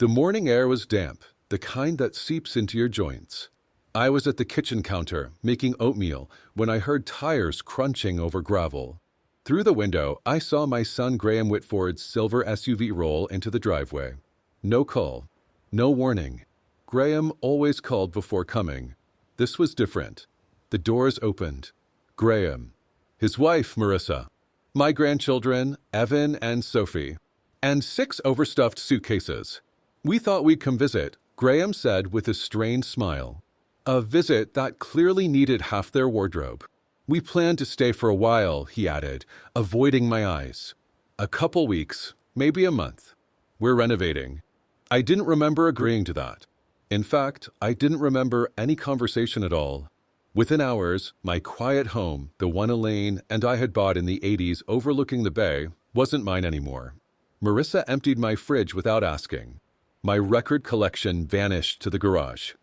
The morning air was damp, the kind that seeps into your joints. I was at the kitchen counter, making oatmeal, when I heard tires crunching over gravel. Through the window, I saw my son Graham Whitford's silver SUV roll into the driveway. No call. No warning. Graham always called before coming. This was different. The doors opened. Graham. His wife, Marissa. My grandchildren, Evan and Sophie. And 6 overstuffed suitcases. We thought we'd come visit, Graham said with a strained smile. A visit that clearly needed half their wardrobe. We planned to stay for a while, he added, avoiding my eyes. A couple weeks, maybe a month. We're renovating. I didn't remember agreeing to that. In fact, I didn't remember any conversation at all. Within hours, my quiet home, the one Elaine and I had bought in the 80s overlooking the bay, wasn't mine anymore. Marissa emptied my fridge without asking. My record collection vanished to the garage.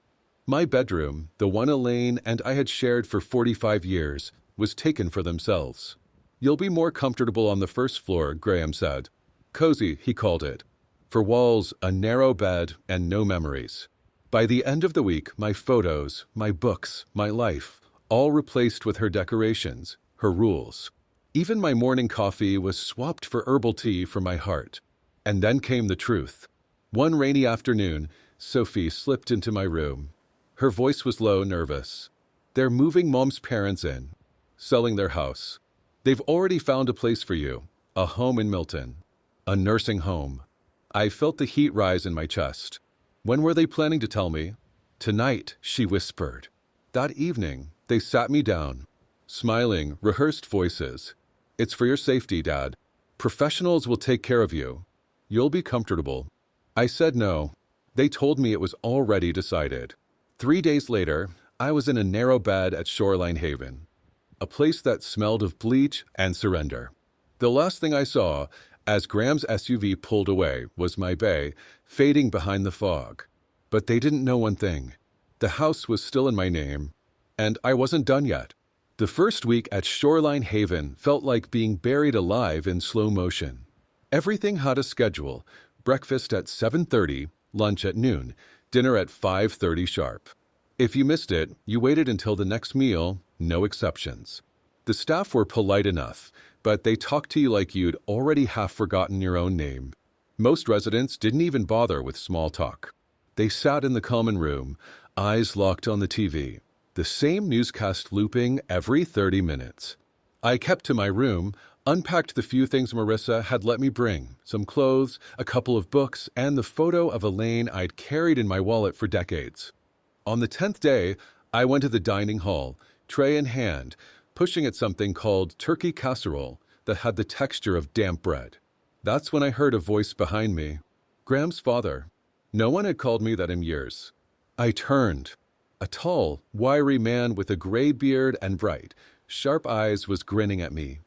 My bedroom, the one Elaine and I had shared for 45 years, was taken for themselves. You'll be more comfortable on the first floor, Graham said. Cozy, he called it. For walls, a narrow bed, and no memories. By the end of the week, my photos, my books, my life, all replaced with her decorations, her rules. Even my morning coffee was swapped for herbal tea for my heart. And then came the truth. One rainy afternoon, Sophie slipped into my room. Her voice was low, nervous. They're moving Mom's parents in, selling their house. They've already found a place for you, a home in Milton, a nursing home. I felt the heat rise in my chest. When were they planning to tell me? Tonight, she whispered. That evening, they sat me down. Smiling, rehearsed voices. It's for your safety, Dad. Professionals will take care of you. You'll be comfortable. I said no. They told me it was already decided. 3 days later, I was in a narrow bed at Shoreline Haven, a place that smelled of bleach and surrender. The last thing I saw, as Graham's SUV pulled away, was my bay, fading behind the fog. But they didn't know one thing. The house was still in my name, and I wasn't done yet. The first week at Shoreline Haven felt like being buried alive in slow motion. Everything had a schedule: breakfast at 7:30, lunch at noon, dinner at 5:30 sharp. If you missed it, you waited until the next meal, no exceptions. The staff were polite enough, but they talked to you like you'd already half forgotten your own name. Most residents didn't even bother with small talk. They sat in the common room, eyes locked on the TV, the same newscast looping every 30 minutes. I kept to my room, unpacked the few things Marissa had let me bring, some clothes, a couple of books, and the photo of Elaine I'd carried in my wallet for decades. On the 10th day, I went to the dining hall, tray in hand, pushing at something called turkey casserole that had the texture of damp bread. That's when I heard a voice behind me. Graham's father. No one had called me that in years. I turned. A tall, wiry man with a gray beard and bright, sharp eyes was grinning at me.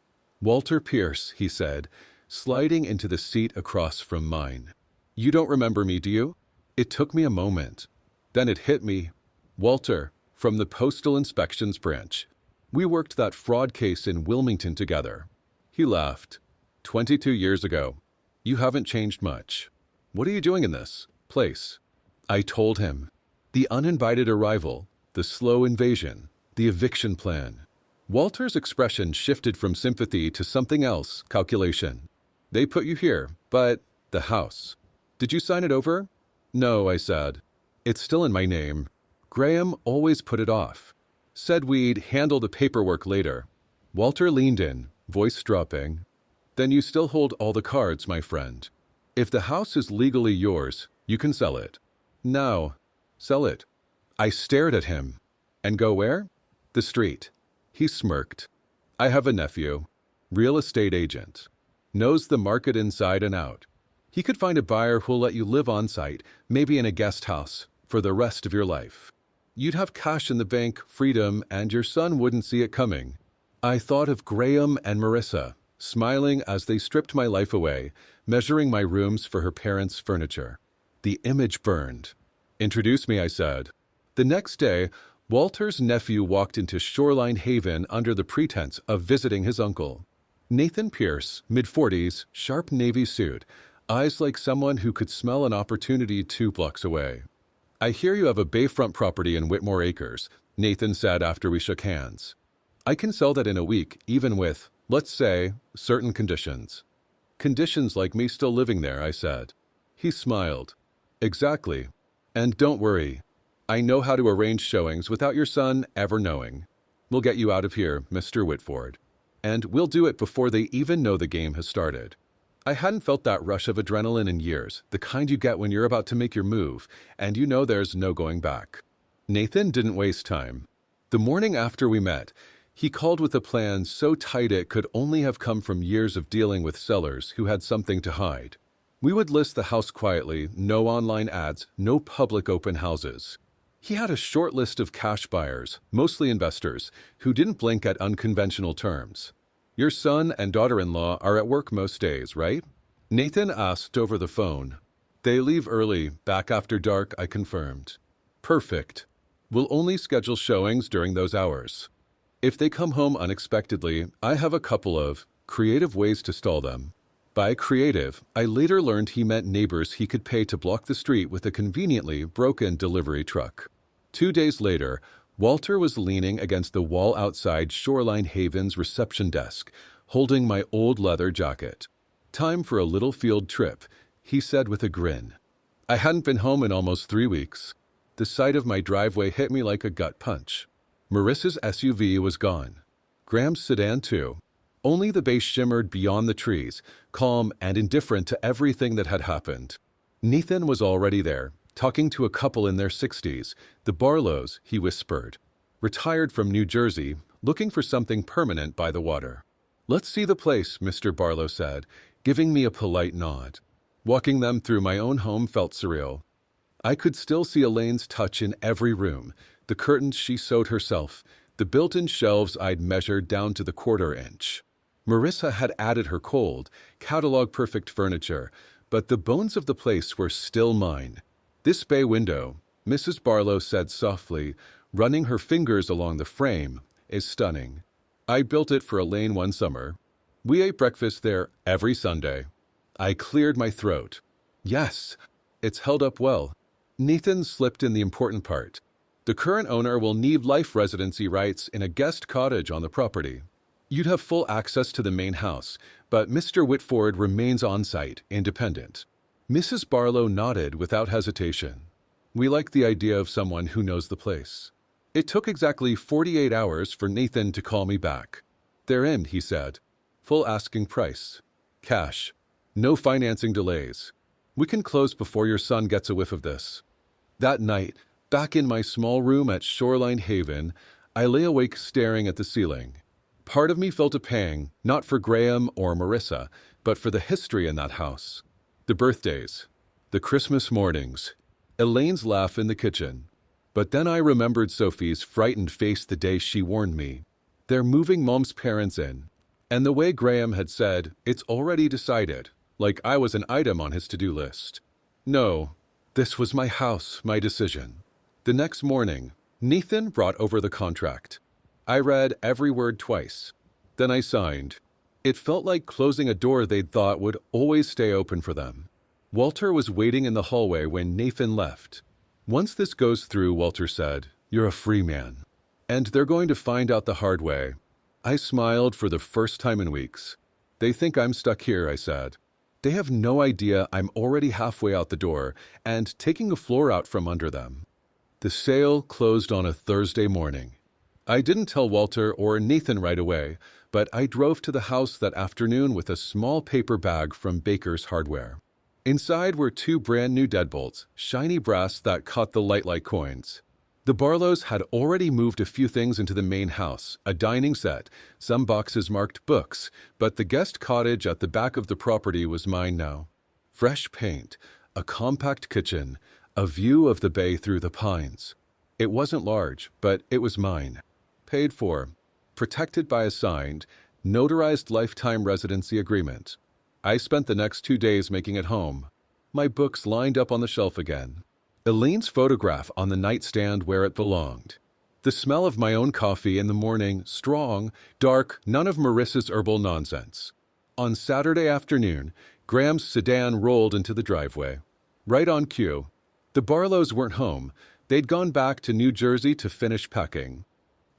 Walter Pierce, he said, sliding into the seat across from mine. You don't remember me, do you? It took me a moment. Then it hit me. Walter, from the Postal Inspections Branch. We worked that fraud case in Wilmington together. He laughed. 22 years ago. You haven't changed much. What are you doing in this place? I told him. The uninvited arrival, the slow invasion, the eviction plan. Walter's expression shifted from sympathy to something else, calculation. They put you here, but the house. Did you sign it over? No, I said. It's still in my name. Graham always put it off. Said we'd handle the paperwork later. Walter leaned in, voice dropping. Then you still hold all the cards, my friend. If the house is legally yours, you can sell it. Now, sell it. I stared at him. And go where? The street. He smirked. I have a nephew, real estate agent. Knows the market inside and out. He could find a buyer who'll let you live on site, maybe in a guest house, for the rest of your life. You'd have cash in the bank, freedom, and your son wouldn't see it coming. I thought of Graham and Marissa, smiling as they stripped my life away, measuring my rooms for her parents' furniture. The image burned. Introduce me, I said. The next day, Walter's nephew walked into Shoreline Haven under the pretense of visiting his uncle. Nathan Pierce, mid-40s, sharp navy suit, eyes like someone who could smell an opportunity 2 blocks away. I hear you have a bayfront property in Whitmore Acres, Nathan said after we shook hands. I can sell that in a week, even with, let's say, certain conditions. Conditions like me still living there, I said. He smiled. Exactly. And don't worry. I know how to arrange showings without your son ever knowing. We'll get you out of here, Mr. Whitford. And we'll do it before they even know the game has started. I hadn't felt that rush of adrenaline in years, the kind you get when you're about to make your move, and you know there's no going back. Nathan didn't waste time. The morning after we met, he called with a plan so tight it could only have come from years of dealing with sellers who had something to hide. We would list the house quietly, no online ads, no public open houses. He had a short list of cash buyers, mostly investors, who didn't blink at unconventional terms. Your son and daughter-in-law are at work most days, right? Nathan asked over the phone. They leave early, back after dark, I confirmed. Perfect. We'll only schedule showings during those hours. If they come home unexpectedly, I have a couple of creative ways to stall them. By creative, I later learned he meant neighbors he could pay to block the street with a conveniently broken delivery truck. 2 days later, Walter was leaning against the wall outside Shoreline Haven's reception desk, holding my old leather jacket. Time for a little field trip, he said with a grin. I hadn't been home in almost 3 weeks. The sight of my driveway hit me like a gut punch. Marissa's SUV was gone. Graham's sedan too. Only the base shimmered beyond the trees, calm and indifferent to everything that had happened. Nathan was already there, talking to a couple in their 60s, the Barlows, he whispered. Retired from New Jersey, looking for something permanent by the water. Let's see the place, Mr. Barlow said, giving me a polite nod. Walking them through my own home felt surreal. I could still see Elaine's touch in every room, the curtains she sewed herself, the built-in shelves I'd measured down to the 1/4 inch. Marissa had added her cold, catalog-perfect furniture, but the bones of the place were still mine. This bay window, Mrs. Barlow said softly, running her fingers along the frame, is stunning. I built it for Elaine one summer. We ate breakfast there every Sunday. I cleared my throat. Yes, it's held up well. Nathan slipped in the important part. The current owner will need life residency rights in a guest cottage on the property. You'd have full access to the main house, but Mr. Whitford remains on-site, independent. Mrs. Barlow nodded without hesitation. We like the idea of someone who knows the place. It took exactly 48 hours for Nathan to call me back. They're in, he said. Full asking price. Cash. No financing delays. We can close before your son gets a whiff of this. That night, back in my small room at Shoreline Haven, I lay awake staring at the ceiling. Part of me felt a pang, not for Graham or Marissa, but for the history in that house. The birthdays, the Christmas mornings, Elaine's laugh in the kitchen. But then I remembered Sophie's frightened face the day she warned me. They're moving Mom's parents in. And the way Graham had said, it's already decided, like I was an item on his to-do list. No, this was my house, my decision. The next morning, Nathan brought over the contract. I read every word twice. Then I signed. It felt like closing a door they'd thought would always stay open for them. Walter was waiting in the hallway when Nathan left. Once this goes through, Walter said, you're a free man. And they're going to find out the hard way. I smiled for the first time in weeks. They think I'm stuck here, I said. They have no idea I'm already halfway out the door and taking a floor out from under them. The sale closed on a Thursday morning. I didn't tell Walter or Nathan right away, but I drove to the house that afternoon with a small paper bag from Baker's Hardware. Inside were 2 brand new deadbolts, shiny brass that caught the light like coins. The Barlows had already moved a few things into the main house, a dining set, some boxes marked books, but the guest cottage at the back of the property was mine now. Fresh paint, a compact kitchen, a view of the bay through the pines. It wasn't large, but it was mine. Paid for, protected by a signed, notarized lifetime residency agreement. I spent the next 2 days making it home. My books lined up on the shelf again. Elaine's photograph on the nightstand where it belonged. The smell of my own coffee in the morning, strong, dark, none of Marissa's herbal nonsense. On Saturday afternoon, Graham's sedan rolled into the driveway. Right on cue. The Barlows weren't home. They'd gone back to New Jersey to finish packing.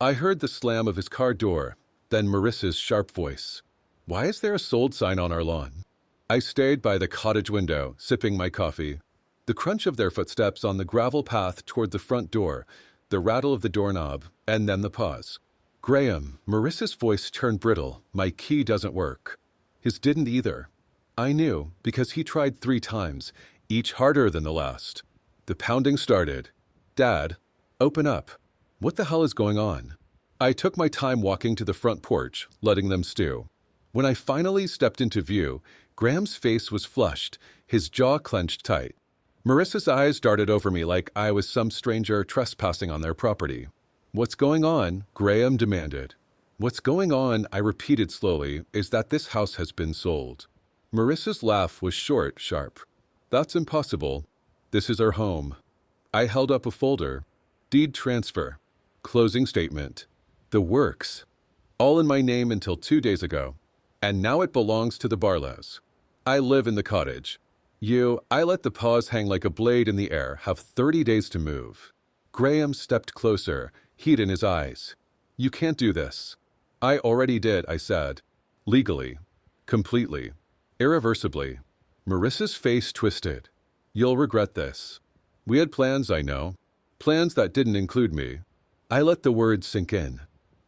I heard the slam of his car door, then Marissa's sharp voice. "Why is there a sold sign on our lawn?" I stayed by the cottage window, sipping my coffee. The crunch of their footsteps on the gravel path toward the front door, the rattle of the doorknob, and then the pause. "Graham," Marissa's voice turned brittle. "My key doesn't work." His didn't either. I knew, because he tried 3 times, each harder than the last. The pounding started. "Dad, open up. What the hell is going on?" I took my time walking to the front porch, letting them stew. When I finally stepped into view, Graham's face was flushed, his jaw clenched tight. Marissa's eyes darted over me like I was some stranger trespassing on their property. "What's going on?" Graham demanded. "What's going on," I repeated slowly, "is that this house has been sold." Marissa's laugh was short, sharp. "That's impossible. This is our home." I held up a folder. Deed transfer. Closing statement. The works. All in my name until 2 days ago. And now it belongs to the Barlows. I live in the cottage. I let the pause hang like a blade in the air, have 30 days to move. Graham stepped closer, heat in his eyes. "You can't do this." "I already did," I said. "Legally. Completely. Irreversibly." Marissa's face twisted. "You'll regret this." We had plans, I know. Plans that didn't include me. I let the words sink in.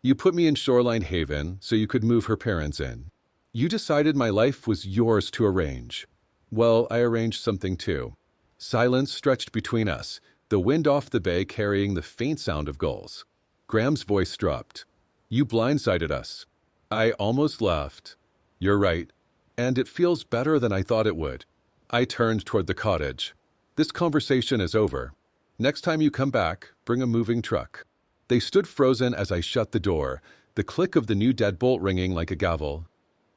"You put me in Shoreline Haven so you could move her parents in. You decided my life was yours to arrange. Well, I arranged something too." Silence stretched between us, the wind off the bay carrying the faint sound of gulls. Graham's voice dropped. "You blindsided us." I almost laughed. "You're right. And it feels better than I thought it would." I turned toward the cottage. "This conversation is over. Next time you come back, bring a moving truck." They stood frozen as I shut the door, the click of the new deadbolt ringing like a gavel.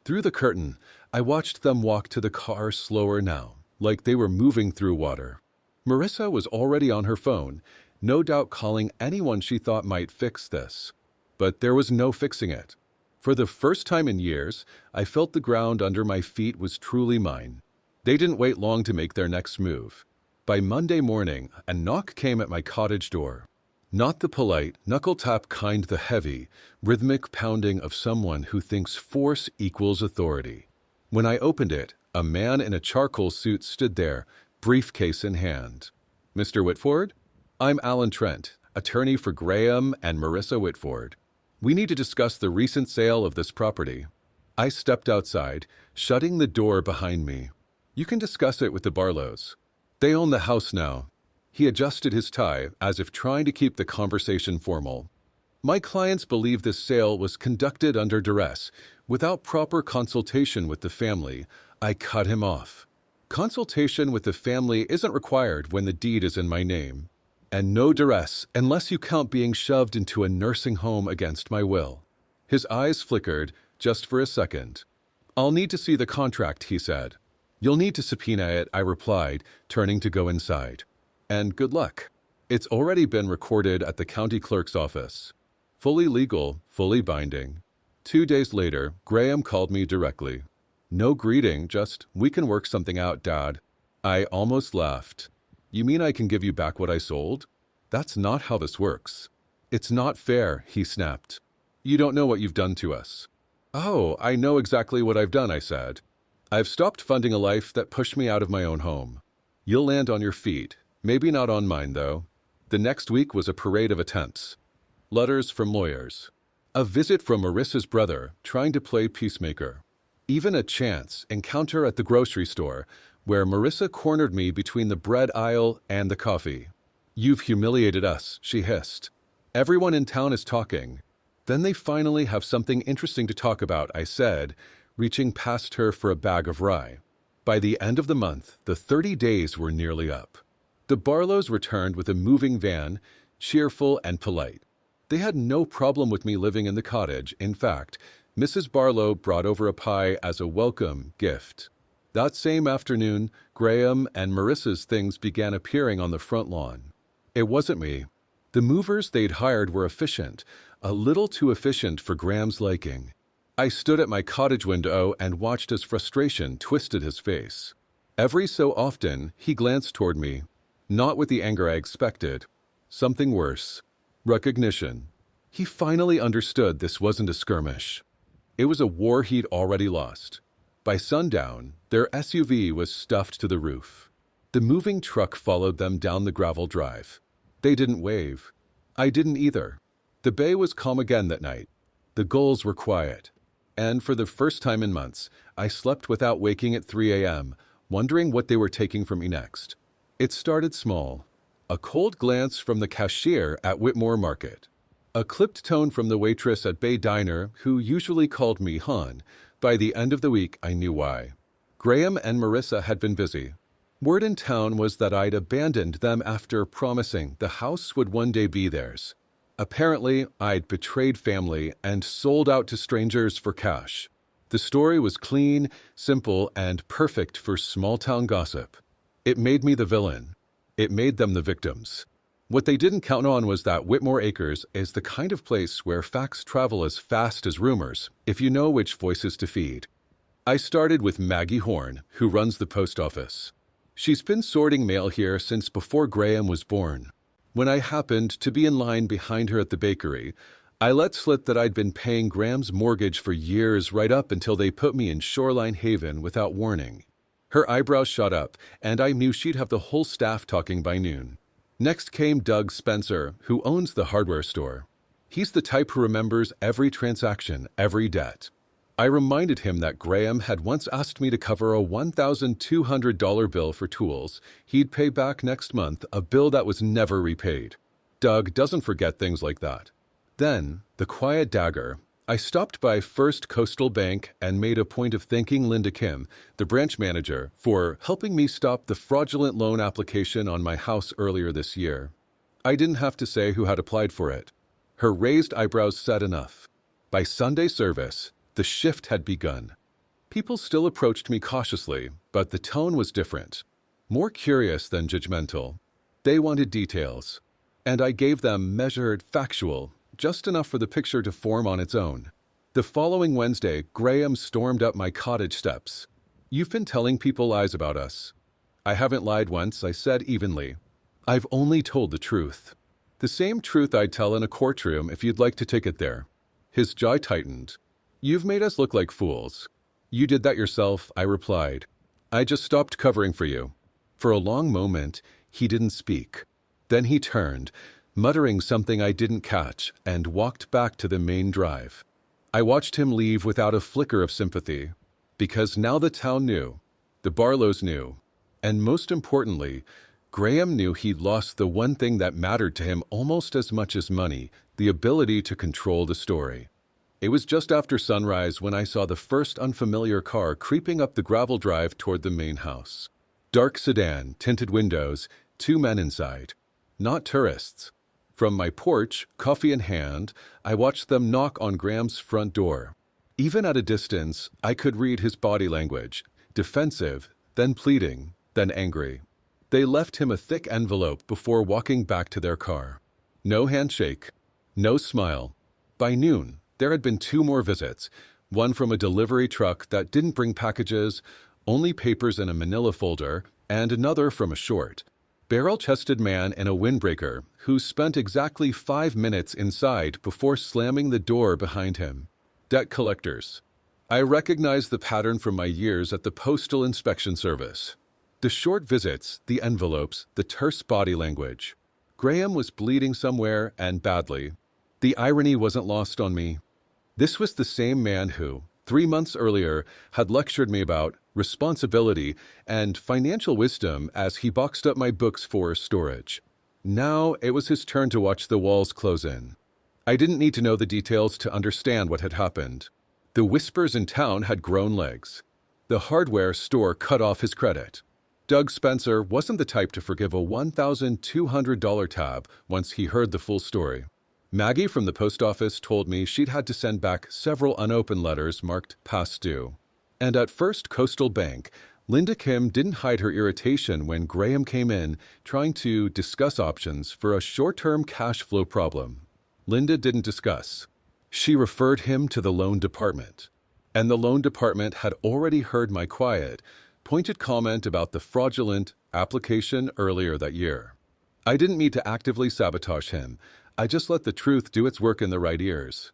Through the curtain, I watched them walk to the car slower now, like they were moving through water. Marissa was already on her phone, no doubt calling anyone she thought might fix this. But there was no fixing it. For the first time in years, I felt the ground under my feet was truly mine. They didn't wait long to make their next move. By Monday morning, a knock came at my cottage door. Not the polite, knuckle-tap kind, the heavy, rhythmic pounding of someone who thinks force equals authority. When I opened it, a man in a charcoal suit stood there, briefcase in hand. "Mr. Whitford? I'm Alan Trent, attorney for Graham and Marissa Whitford. We need to discuss the recent sale of this property." I stepped outside, shutting the door behind me. "You can discuss it with the Barlows. They own the house now." He adjusted his tie, as if trying to keep the conversation formal. "My clients believe this sale was conducted under duress, without proper consultation with the family." I cut him off. "Consultation with the family isn't required when the deed is in my name. And no duress, unless you count being shoved into a nursing home against my will." His eyes flickered, just for a second. "I'll need to see the contract," he said. "You'll need to subpoena it," I replied, turning to go inside. "And good luck. It's already been recorded at the county clerk's office. Fully legal, fully binding." 2 days later, Graham called me directly. No greeting, just, "We can work something out, Dad." I almost laughed. "You mean I can give you back what I sold? That's not how this works." "It's not fair," he snapped. "You don't know what you've done to us." "Oh, I know exactly what I've done," I said. "I've stopped funding a life that pushed me out of my own home. You'll land on your feet. Maybe not on mine, though." The next week was a parade of attempts. Letters from lawyers. A visit from Marissa's brother, trying to play peacemaker. Even a chance encounter at the grocery store, where Marissa cornered me between the bread aisle and the coffee. "You've humiliated us," she hissed. "Everyone in town is talking." "Then they finally have something interesting to talk about," I said, reaching past her for a bag of rye. By the end of the month, the 30 days were nearly up. The Barlows returned with a moving van, cheerful and polite. They had no problem with me living in the cottage. In fact, Mrs. Barlow brought over a pie as a welcome gift. That same afternoon, Graham and Marissa's things began appearing on the front lawn. It wasn't me. The movers they'd hired were efficient, a little too efficient for Graham's liking. I stood at my cottage window and watched as frustration twisted his face. Every so often, he glanced toward me, not with the anger I expected. Something worse. Recognition. He finally understood this wasn't a skirmish. It was a war he'd already lost. By sundown, their SUV was stuffed to the roof. The moving truck followed them down the gravel drive. They didn't wave. I didn't either. The bay was calm again that night. The gulls were quiet. And for the first time in months, I slept without waking at 3 a.m., wondering what they were taking from me next. It started small. A cold glance from the cashier at Whitmore Market. A clipped tone from the waitress at Bay Diner, who usually called me Han. By the end of the week, I knew why. Graham and Marissa had been busy. Word in town was that I'd abandoned them after promising the house would one day be theirs. Apparently, I'd betrayed family and sold out to strangers for cash. The story was clean, simple, and perfect for small-town gossip. It made me the villain. It made them the victims. What they didn't count on was that Whitmore Acres is the kind of place where facts travel as fast as rumors, if you know which voices to feed. I started with Maggie Horn, who runs the post office. She's been sorting mail here since before Graham was born. When I happened to be in line behind her at the bakery, I let slip that I'd been paying Graham's mortgage for years right up until they put me in Shoreline Haven without warning. Her eyebrows shot up, and I knew she'd have the whole staff talking by noon. Next came Doug Spencer, who owns the hardware store. He's the type who remembers every transaction, every debt. I reminded him that Graham had once asked me to cover a $1,200 bill for tools. He'd pay back next month, a bill that was never repaid. Doug doesn't forget things like that. Then, the quiet dagger. I stopped by First Coastal Bank and made a point of thanking Linda Kim, the branch manager, for helping me stop the fraudulent loan application on my house earlier this year. I didn't have to say who had applied for it. Her raised eyebrows said enough. By Sunday service, the shift had begun. People still approached me cautiously, but the tone was different. More curious than judgmental. They wanted details. And I gave them measured, factual, just enough for the picture to form on its own. The following Wednesday, Graham stormed up my cottage steps. "You've been telling people lies about us." "I haven't lied once," I said evenly. "I've only told the truth. The same truth I'd tell in a courtroom if you'd like to take it there." His jaw tightened. "You've made us look like fools." "You did that yourself," I replied. "I just stopped covering for you." For a long moment, he didn't speak. Then he turned, muttering something I didn't catch, and walked back to the main drive. I watched him leave without a flicker of sympathy, because now the town knew, the Barlows knew, and most importantly, Graham knew he'd lost the one thing that mattered to him almost as much as money, the ability to control the story. It was just after sunrise when I saw the first unfamiliar car creeping up the gravel drive toward the main house. Dark sedan, tinted windows, 2 men inside. Not tourists. From my porch, coffee in hand, I watched them knock on Graham's front door. Even at a distance, I could read his body language, defensive, then pleading, then angry. They left him a thick envelope before walking back to their car. No handshake, no smile. By noon, there had been 2 more visits, one from a delivery truck that didn't bring packages, only papers in a manila folder, and another from a short, barrel-chested man in a windbreaker who spent exactly 5 minutes inside before slamming the door behind him. Debt collectors. I recognized the pattern from my years at the Postal Inspection Service. The short visits, the envelopes, the terse body language. Graham was bleeding somewhere, and badly. The irony wasn't lost on me. This was the same man who, 3 months earlier, had lectured me about responsibility and financial wisdom as he boxed up my books for storage. Now it was his turn to watch the walls close in. I didn't need to know the details to understand what had happened. The whispers in town had grown legs. The hardware store cut off his credit. Doug Spencer wasn't the type to forgive a $1,200 tab once he heard the full story. Maggie from the post office told me she'd had to send back several unopened letters marked past due. And at First Coastal Bank, Linda Kim didn't hide her irritation when Graham came in trying to discuss options for a short-term cash flow problem. Linda didn't discuss. She referred him to the loan department, and the loan department had already heard my quiet, pointed comment about the fraudulent application earlier that year. I didn't mean to actively sabotage him. I just let the truth do its work in the right ears.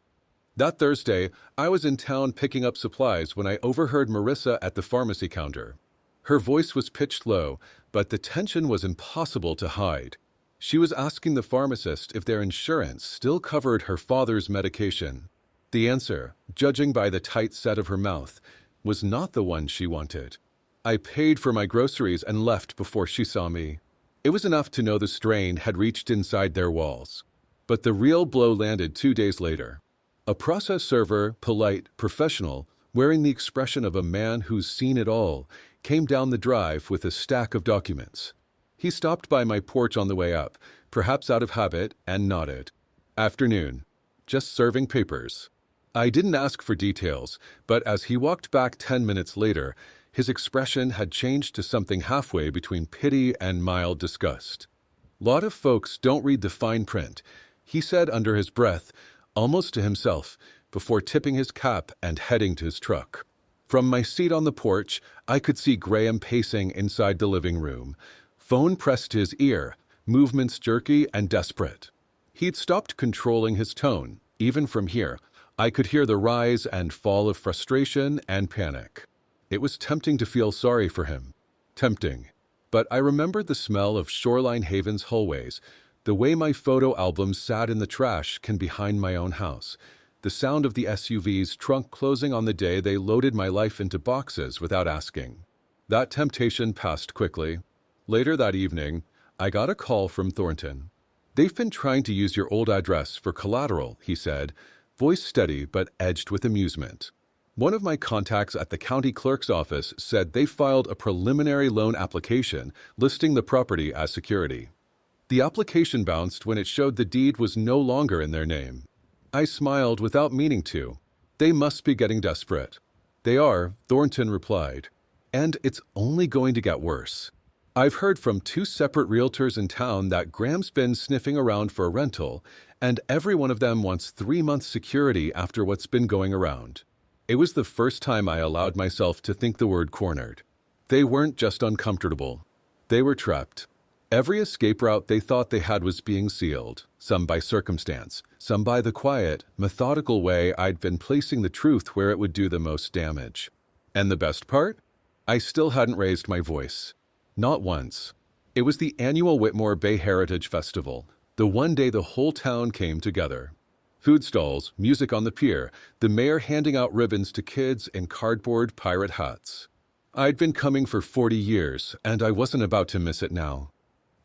That Thursday, I was in town picking up supplies when I overheard Marissa at the pharmacy counter. Her voice was pitched low, but the tension was impossible to hide. She was asking the pharmacist if their insurance still covered her father's medication. The answer, judging by the tight set of her mouth, was not the one she wanted. I paid for my groceries and left before she saw me. It was enough to know the strain had reached inside their walls. But the real blow landed 2 days later. A process server, polite, professional, wearing the expression of a man who's seen it all, came down the drive with a stack of documents. He stopped by my porch on the way up, perhaps out of habit, and nodded. Afternoon. Just serving papers. I didn't ask for details, but as he walked back 10 minutes later, his expression had changed to something halfway between pity and mild disgust. "Lot of folks don't read the fine print," he said under his breath, almost to himself, before tipping his cap and heading to his truck. From my seat on the porch, I could see Graham pacing inside the living room. Phone pressed to his ear, movements jerky and desperate. He'd stopped controlling his tone. Even from here, I could hear the rise and fall of frustration and panic. It was tempting to feel sorry for him. Tempting. But I remembered the smell of Shoreline Haven's hallways, the way my photo albums sat in the trash can behind my own house, the sound of the SUV's trunk closing on the day they loaded my life into boxes without asking. That temptation passed quickly. Later that evening, I got a call from Thornton. "They've been trying to use your old address for collateral," he said, voice steady but edged with amusement. "One of my contacts at the county clerk's office said they filed a preliminary loan application listing the property as security. The application bounced when it showed the deed was no longer in their name." I smiled without meaning to. "They must be getting desperate." "They are," Thornton replied. "And it's only going to get worse. I've heard from 2 separate realtors in town that Graham's been sniffing around for a rental, and every one of them wants 3 months security after what's been going around." It was the first time I allowed myself to think the word cornered. They weren't just uncomfortable. They were trapped. Every escape route they thought they had was being sealed, some by circumstance, some by the quiet, methodical way I'd been placing the truth where it would do the most damage. And the best part? I still hadn't raised my voice. Not once. It was the annual Whitmore Bay Heritage Festival, the one day the whole town came together. Food stalls, music on the pier, the mayor handing out ribbons to kids in cardboard pirate hats. I'd been coming for 40 years, and I wasn't about to miss it now.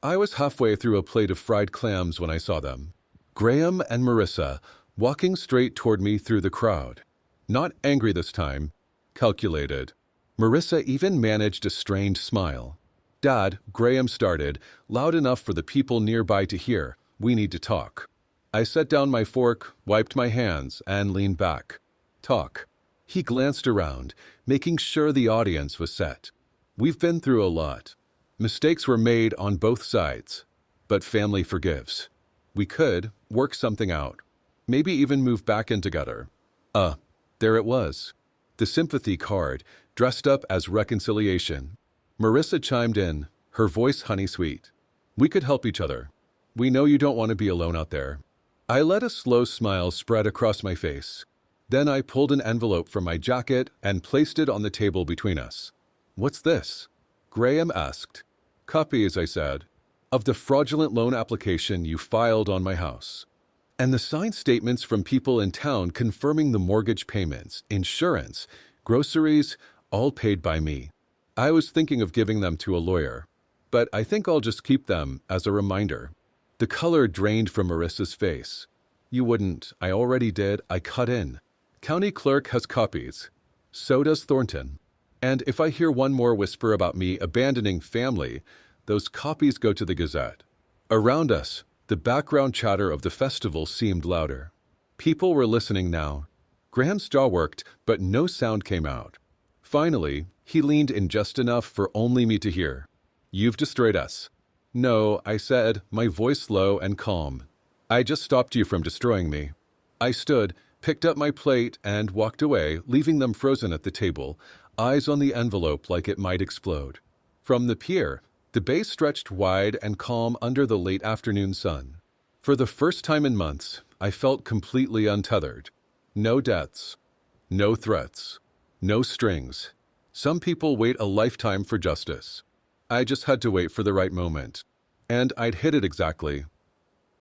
I was halfway through a plate of fried clams when I saw them. Graham and Marissa, walking straight toward me through the crowd. Not angry this time, calculated. Marissa even managed a strained smile. "Dad," Graham started, loud enough for the people nearby to hear, "we need to talk." I set down my fork, wiped my hands, and leaned back. "Talk." He glanced around, making sure the audience was set. "We've been through a lot. Mistakes were made on both sides, but family forgives. We could work something out, maybe even move back in together." There it was. The sympathy card, dressed up as reconciliation. Marissa chimed in, her voice honey-sweet. "We could help each other. We know you don't want to be alone out there." I let a slow smile spread across my face. Then I pulled an envelope from my jacket and placed it on the table between us. "What's this?" Graham asked. "Copies," I said, "of the fraudulent loan application you filed on my house. And the signed statements from people in town confirming the mortgage payments, insurance, groceries, all paid by me. I was thinking of giving them to a lawyer, but I think I'll just keep them as a reminder." The color drained from Marissa's face. "You wouldn't. I already did. I cut in. County clerk has copies. So does Thornton. And if I hear one more whisper about me abandoning family, those copies go to the Gazette." Around us, the background chatter of the festival seemed louder. People were listening now. Graham's jaw worked, but no sound came out. Finally, he leaned in just enough for only me to hear. "You've destroyed us." "No," I said, my voice low and calm. "I just stopped you from destroying me." I stood, picked up my plate, and walked away, leaving them frozen at the table, eyes on the envelope like it might explode. From the pier, the bay stretched wide and calm under the late afternoon sun. For the first time in months, I felt completely untethered. No deaths, no threats, no strings. Some people wait a lifetime for justice. I just had to wait for the right moment. And I'd hit it exactly